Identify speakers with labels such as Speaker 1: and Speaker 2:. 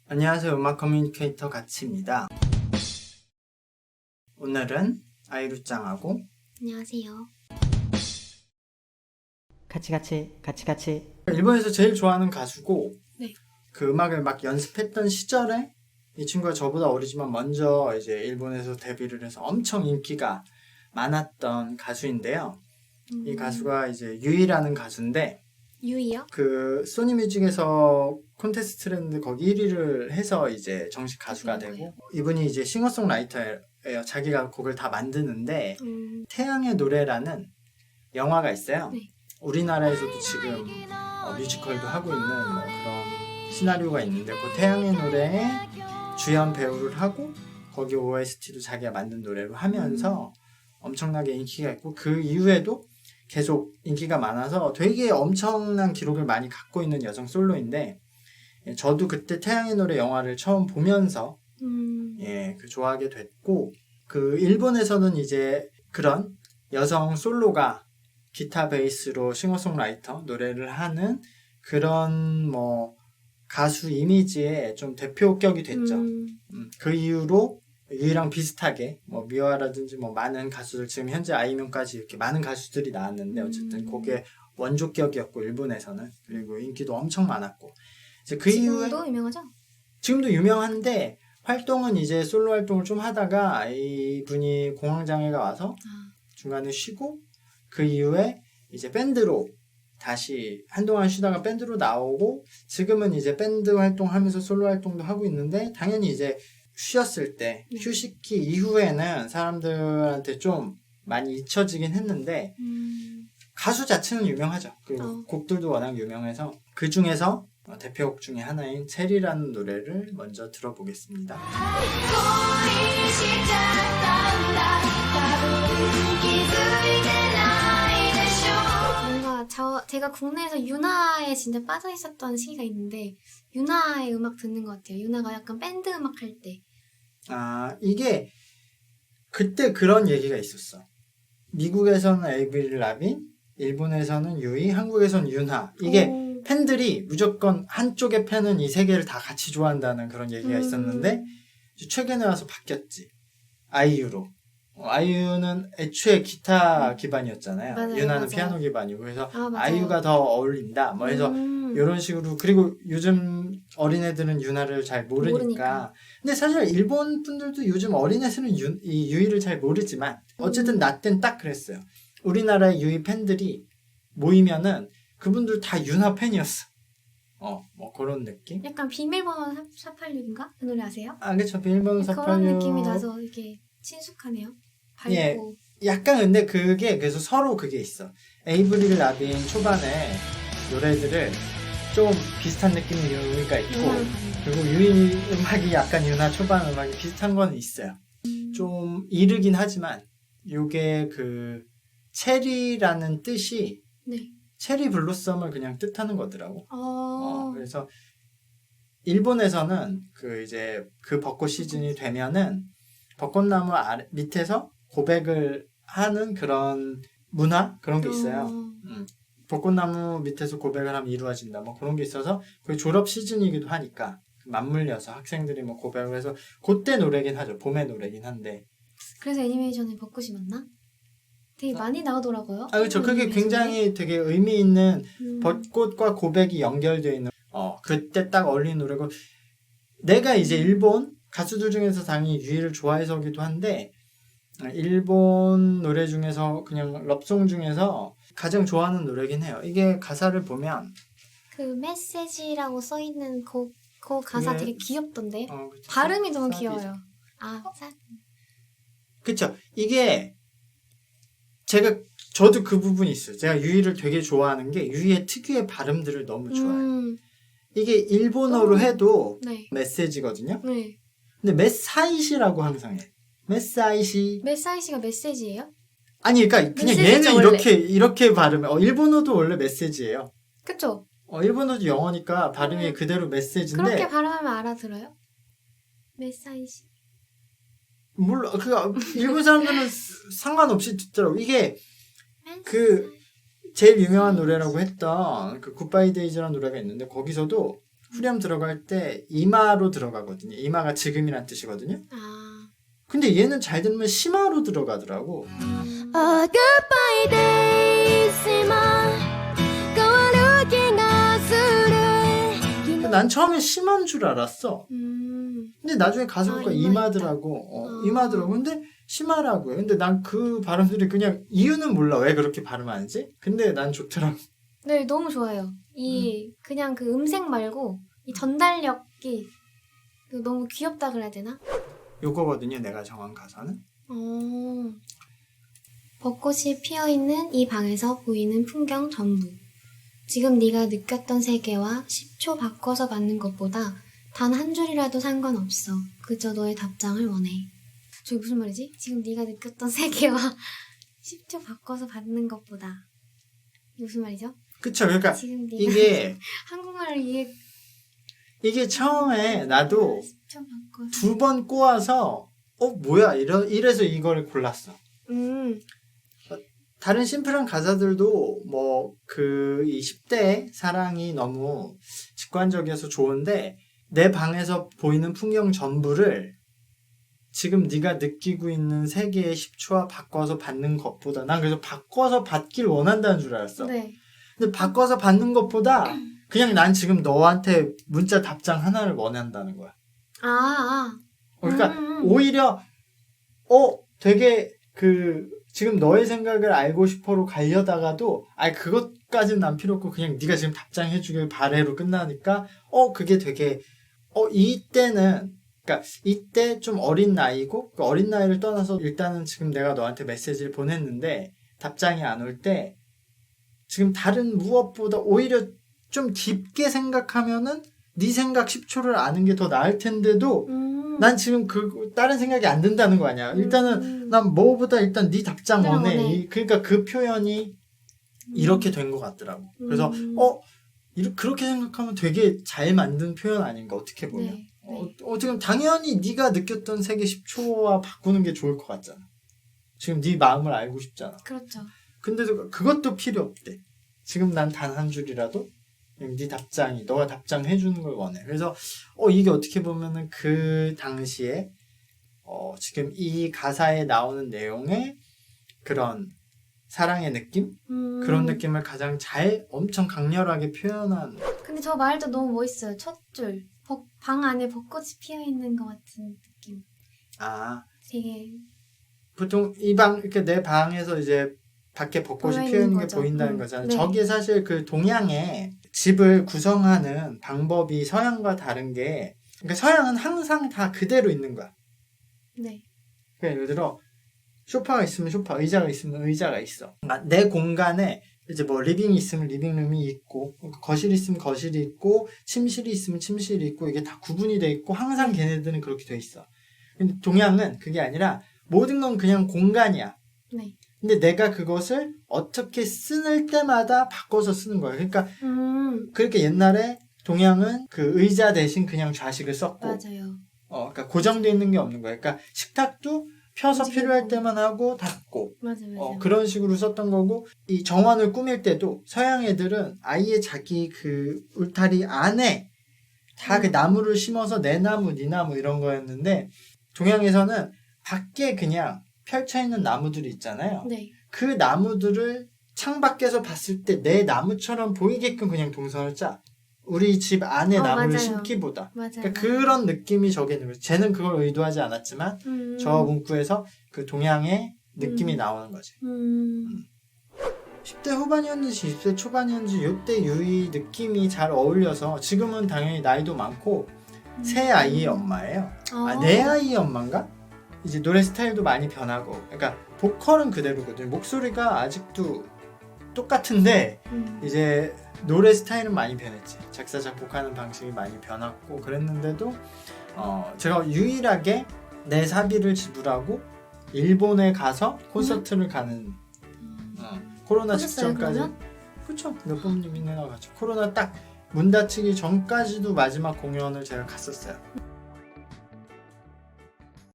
Speaker 1: 안녕하세요. 음악 커뮤니케이터 가치입니다. 오늘은 아이루짱하고
Speaker 2: 안녕하세요.
Speaker 3: 같이.
Speaker 1: 일본에서 제일 좋아하는 가수고
Speaker 2: 네.
Speaker 1: 그 음악을 막 연습했던 시절에 이 친구가 저보다 어리지만 먼저 이제 일본에서 데뷔를 해서 엄청 인기가 많았던 가수인데요. 이 가수가 이제 유이라는 가수인데
Speaker 2: 유이요?
Speaker 1: 그 소니뮤직에서 콘테스트랜드 거기 1위를 해서 이제 정식 가수가 되고 이분이 이제 싱어송라이터예요. 자기가 곡을 다 만드는데 태양의 노래라는 영화가 있어요.
Speaker 2: 네.
Speaker 1: 우리나라에서도 지금 뮤지컬도 하고 있는 뭐 그런 시나리오가 있는데 그 태양의 노래에 주연 배우를 하고 거기 OST도 자기가 만든 노래로 하면서 엄청나게 인기가 있고 그 이후에도 계속 인기가 많아서 되게 엄청난 기록을 많이 갖고 있는 여성 솔로인데 저도 그때 태양의 노래 영화를 처음 보면서 그 좋아하게 됐고 그 일본에서는 이제 그런 여성 솔로가 기타 베이스로 싱어송라이터 노래를 하는 그런 뭐 가수 이미지의 좀 대표격이 됐죠. 그 이후로 유이랑 비슷하게 뭐 미화라든지 뭐 많은 가수들 지금 현재 아이명까지 이렇게 많은 가수들이 나왔는데 어쨌든 그게 원조격이었고 일본에서는 그리고 인기도 엄청 많았고 이제 그 이후에
Speaker 2: 지금도 유명하죠?
Speaker 1: 지금도 유명한데 활동은 이제 솔로 활동을 좀 하다가 이분이 공황장애가 와서 중간에 쉬고 그 이후에 이제 밴드로 다시 한동안 쉬다가 밴드로 나오고 지금은 이제 밴드 활동하면서 솔로 활동도 하고 있는데 당연히 이제 쉬었을 때 휴식기 이후에는 사람들한테 좀 많이 잊혀지긴 했는데 가수 자체는 유명하죠. 그리고 곡들도 워낙 유명해서 그 중에서 대표곡 중에 하나인 체리라는 노래를 먼저 들어보겠습니다.
Speaker 2: 뭔가 제가 국내에서 유나에 진짜 빠져 있었던 시기가 있는데 유나의 음악 듣는 것 같아요. 유나가 약간 밴드 음악 할 때.
Speaker 1: 이게 그때 그런 얘기가 있었어. 미국에서는 에이브릴 라빈, 일본에서는 유이, 한국에서는 유나. 이게 팬들이 무조건 한쪽의 팬은 이 세 개를 다 같이 좋아한다는 그런 얘기가 있었는데 최근에 와서 바뀌었지. 아이유로. 아이유는 애초에 기타 기반이었잖아요.
Speaker 2: 맞아요,
Speaker 1: 유나는
Speaker 2: 맞아요.
Speaker 1: 피아노 기반이고 그래서
Speaker 2: 맞아요.
Speaker 1: 아이유가 더 어울린다. 뭐 해서 이런 식으로 그리고 요즘 어린애들은 유나를 잘 모르니까. 근데 사실 일본 분들도 요즘 어린애들은 이 유이를 잘 모르지만 어쨌든 나 땐 딱 그랬어요. 우리나라의 유이 팬들이 모이면은 그분들 다 유나 팬이었어. 뭐 그런 느낌?
Speaker 2: 약간 비밀번호 486인가? 그 노래 아세요?
Speaker 1: 그쵸. 비밀번호
Speaker 2: 그런
Speaker 1: 486.
Speaker 2: 느낌이 나서 이렇게 친숙하네요. 밝고.
Speaker 1: 예. 약간 근데 그게 그래서 서로 그게 있어. 에이브릴 라빈 초반에 노래들을 좀 비슷한 느낌의 유이가 있고 그리고 유이 음악이 약간 유나 초반 음악이 비슷한 건 있어요. 좀 이르긴 하지만 요게 그 체리라는 뜻이
Speaker 2: 네.
Speaker 1: 체리 블로썸을 그냥 뜻하는 거더라고.
Speaker 2: 어.
Speaker 1: 그래서 일본에서는 그 이제 그 벚꽃 시즌이 되면은 벚꽃나무 밑에서 고백을 하는 그런 문화 그런 게 있어요. 벚꽃나무 밑에서 고백을 하면 이루어진다. 뭐 그런 게 있어서 그게 졸업 시즌이기도 하니까 맞물려서 학생들이 뭐 고백을 해서 그때 노래긴 하죠. 봄의 노래긴 한데.
Speaker 2: 그래서 애니메이션에 벚꽃이 맞나? 되게 많이 나오더라고요.
Speaker 1: 그렇죠. 그게 굉장히 되게 의미 있는 벚꽃과 고백이 연결되어 있는 그때 딱 어울리는 노래고 내가 이제 일본 가수들 중에서 당연히 유이를 좋아해서기도 한데 일본 노래 중에서 그냥 럽송 중에서 가장 좋아하는 노래긴 해요. 이게 가사를 보면
Speaker 2: 그 메시지라고 써있는 그 가사
Speaker 1: 그게-
Speaker 2: 되게 귀엽던데
Speaker 1: 그쵸.
Speaker 2: 발음이 너무
Speaker 1: 사비죠.
Speaker 2: 귀여워요.
Speaker 1: 그쵸. 이게 저도 그 부분이 있어요. 제가 유이를 되게 좋아하는 게 유이의 특유의 발음들을 너무 좋아해요. 이게 일본어로 해도
Speaker 2: 네.
Speaker 1: 메시지거든요.
Speaker 2: 네.
Speaker 1: 근데 메사이시라고 항상 해. 메사이시.
Speaker 2: 메사이시가 메시지예요?
Speaker 1: 아니 그러니까 그냥
Speaker 2: 메시지죠,
Speaker 1: 얘는
Speaker 2: 원래.
Speaker 1: 이렇게 발음해. 일본어도 원래 메시지예요.
Speaker 2: 그쵸?
Speaker 1: 일본어도 영어니까 발음이 그대로 메시지인데
Speaker 2: 그렇게 발음하면 알아들어요? 메사이시.
Speaker 1: 물론 일본 사람들은 상관없이 듣더라고. 이게 그 제일 유명한 노래라고 했던 그 굿바이 데이즈라는 노래가 있는데 거기서도 후렴 들어갈 때 이마로 들어가거든요. 이마가 지금이란 뜻이거든요.
Speaker 2: 아,
Speaker 1: 근데 얘는 잘 들으면 심화로 들어가더라고.
Speaker 4: A goodbye days지만 거울르기가 수를
Speaker 1: 근데 난 처음에 심한 줄 알았어. 근데 나중에 가서 보니까
Speaker 2: 아, 이마
Speaker 1: 이마더라고. 이마더라고. 근데 심하라고요. 근데 난 그 발음들이 그냥 이유는 몰라. 왜 그렇게 발음하는지. 근데 난 좋더라고.
Speaker 2: 네, 너무 좋아요. 그냥 그 음색 말고 이 전달력이 너무 귀엽다 그래야 되나?
Speaker 1: 요거거든요. 내가 정한 가사는.
Speaker 2: 벚꽃이 피어있는 이 방에서 보이는 풍경 전부. 지금 네가 느꼈던 세계와 10초 바꿔서 받는 것보다 단 한 줄이라도 상관없어. 그저 너의 답장을 원해. 저게 무슨 말이지? 지금 네가 느꼈던 세계와 10초 바꿔서 받는 것보다. 이게 무슨 말이죠?
Speaker 1: 그쵸. 그러니까
Speaker 2: 지금 네가
Speaker 1: 이게
Speaker 2: 한국말을
Speaker 1: 이게 처음에 나도
Speaker 2: 10초 바꿔서
Speaker 1: 2번 꼬아서 뭐야 이래서 이걸 골랐어. 다른 심플한 가사들도 뭐 이 10대 사랑이 너무 직관적이어서 좋은데 내 방에서 보이는 풍경 전부를 지금 네가 느끼고 있는 세계의 10초와 바꿔서 받는 것보다 난 그래서 바꿔서 받길 원한다는 줄 알았어.
Speaker 2: 네.
Speaker 1: 근데 바꿔서 받는 것보다 그냥 난 지금 너한테 문자 답장 하나를 원한다는 거야. 그러니까 오히려 되게 지금 너의 생각을 알고 싶어로 가려다가도 그것까지는 난 필요 없고 그냥 네가 지금 답장해 주길 바래로 끝나니까 그게 되게 이때는 그러니까 이때 좀 어린 나이고 그 어린 나이를 떠나서 일단은 지금 내가 너한테 메시지를 보냈는데 답장이 안 올 때 지금 다른 무엇보다 오히려 좀 깊게 생각하면은 네 생각 10초를 아는 게 더 나을 텐데도 난 지금 다른 생각이 안 든다는 거 아니야. 일단은 난 뭐보다 일단 네 답장 원해. 그러니까 그 표현이 이렇게 된 것 같더라고. 그래서 그렇게 생각하면 되게 잘 만든 표현 아닌가 어떻게 보면.
Speaker 2: 네.
Speaker 1: 지금 당연히 네가 느꼈던 세계 10초와 바꾸는 게 좋을 것 같잖아. 지금 네 마음을 알고 싶잖아.
Speaker 2: 그렇죠.
Speaker 1: 근데도 그것도 필요 없대. 지금 난 단 한 줄이라도 그냥 네 답장이 너가 답장해 주는 걸 원해. 그래서 이게 어떻게 보면은 그 당시에 지금 이 가사에 나오는 내용의 그런 사랑의 느낌? 그런 느낌을 가장 엄청 강렬하게 표현한.
Speaker 2: 근데 저 말도 너무 멋있어요. 첫 줄. 방 안에 벚꽃이 피어있는 것 같은 느낌. 되게.
Speaker 1: 보통 이렇게 내 방에서 이제 밖에 벚꽃이 피어있는 게 보인다는 거잖아.
Speaker 2: 네.
Speaker 1: 저게 사실 그 동양의 집을 구성하는 방법이 서양과 다른 게, 그러니까 서양은 항상 다 그대로 있는 거야.
Speaker 2: 네.
Speaker 1: 그러니까 예를 들어, 소파가 있으면 소파, 의자가 있으면 의자가 있어. 그러니까 내 공간에 이제 뭐 리빙이 있으면 리빙룸이 있고, 거실이 있으면 거실이 있고, 침실이 있으면 침실이 있고, 이게 다 구분이 돼 있고, 항상 걔네들은 그렇게 돼 있어. 근데 동양은 그게 아니라 모든 건 그냥 공간이야.
Speaker 2: 네.
Speaker 1: 근데 내가 그것을 어떻게 쓸 때마다 바꿔서 쓰는 거야. 그러니까 그렇게 옛날에 동양은 그 의자 대신 그냥 좌식을 썼고,
Speaker 2: 맞아요.
Speaker 1: 그러니까 고정되어 있는 게 없는 거야. 그러니까 식탁도 펴서
Speaker 2: 움직이고.
Speaker 1: 필요할 때만 하고 닫고,
Speaker 2: 맞아요.
Speaker 1: 그런 식으로 썼던 거고, 이 정원을 꾸밀 때도 서양 애들은 아예 자기 그 울타리 안에 다 그 나무를 심어서 내 나무, 네 나무 이런 거였는데, 동양에서는 밖에 그냥 펼쳐있는 나무들이 있잖아요.
Speaker 2: 네.
Speaker 1: 그 나무들을 창밖에서 봤을 때 내 나무처럼 보이게끔 그냥 동선을 짜. 우리 집 안에 나무를
Speaker 2: 맞아요.
Speaker 1: 심기보다.
Speaker 2: 맞아요.
Speaker 1: 그러니까 그런 느낌이 저게 있는 거죠. 쟤는 그걸 의도하지 않았지만 저 문구에서 그 동양의 느낌이 나오는 거지. 10대 후반이었는지 20대 초반이었는지 이때 유이 느낌이 잘 어울려서 지금은 당연히 나이도 많고 새 아이의 엄마예요. 내 아이의 엄마인가? 이제 노래 스타일도 많이 변하고, 그러니까 보컬은 그대로거든요. 목소리가 아직도 똑같은데 이제 노래 스타일은 많이 변했지. 작사 작곡하는 방식이 많이 변했고 그랬는데도 제가 유일하게 내 사비를 지불하고 일본에 가서 콘서트를 가는 코로나 직전까지. 그렇죠. 몇 번님이나 갔죠. 코로나 딱 문 닫히기 전까지도 마지막 공연을 제가 갔었어요.